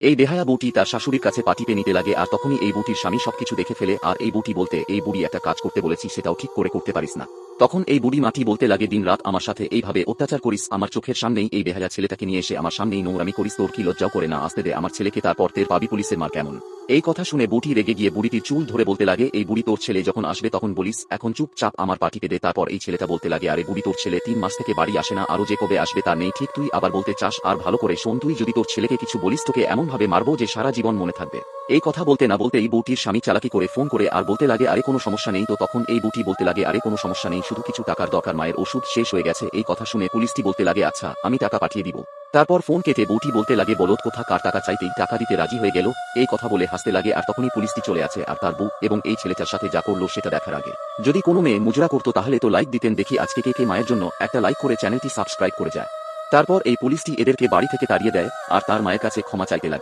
এই বেহায়া বউটি তার শাশুড়ির কাছে পা টিপে নিতে লাগে, আর তখনই এই বউটির স্বামী সবকিছু দেখে ফেলে। আর এই বউটি বলতে, এই বুড়ি একটা কাজ করতে বলেছি সেটাও ঠিক করে করতে পারিস না। তখন এই বুড়ি মাটি বলতে লাগে, দিন রাত আমার সাথে এইভাবে অত্যাচার করিস, আমার চোখের সামনেই এই বেহায়া ছেলেটাকে নিয়ে এসে আমার সামনেই নোংরামি করিস, তোর কি লজ্জাও করে না? আসতে দে আমার ছেলেকে, তারপর টের পাবি পুলিশের মার কেমন। এই কথা শুনে বুড়ি রেগে গিয়ে বুড়িটির চুল ধরে বলতে লাগে, এই বুড়ি তোর ছেলে যখন আসবে তখন বলিস, এখন চুপচাপ আমার পা টিপে দে। তারপর এই ছেলেটা বলতে লাগে, আরে বুড়ি তোর ছেলে 3 মাস থেকে বাড়ি আসে না, আরো যে কবে আসবে তার নেই ঠিক, তুই আবার বলতে চাস? আর ভালো করে শোন, তুই যদি তোর ছেলেকে কিছু বলিস তোকে এমন ভাবে মারবো যে সারা জীবন মনে থাকবে। এই কথা বলতে না বলতেই বউটির স্বামী চালাকি করে ফোন করে আর বলতে লাগে, আরে কোনো সমস্যা নেই তো। তখন এই বুটি বলতে লাগে, আরে কোনো সমস্যা নেই, শুধু কিছু টাকার দরকার, মায়ের ওষুধ শেষ হয়ে গেছে। এই কথা শুনে পুলিশটি বলতে লাগে, আচ্ছা আমি টাকা পাঠিয়ে দিব। তারপর ফোন কেটে বউটি বলতে লাগে, বলদ কোথা কার, টাকা চাইতেই টাকা দিতে রাজি হয়ে গেল। এই কথা বলে হাসতে লাগে, আর তখনই পুলিশটি চলে আসে আর তার বউ এবং এই ছেলেটার সাথে যা করলো সেটা দেখার আগে যদি কোনো মেয়ে মুজরা করতো তাহলে তো লাইক দিতেন। দেখি আজকে কে কে মায়ের জন্য একটা লাইক করে চ্যানেলটি সাবস্ক্রাইব করে যায়। তারপর এই পুলিশটি এদেরকে বাড়ি থেকে তাড়িয়ে দেয় আর তার মায়ের কাছে ক্ষমা চাইতে লাগে।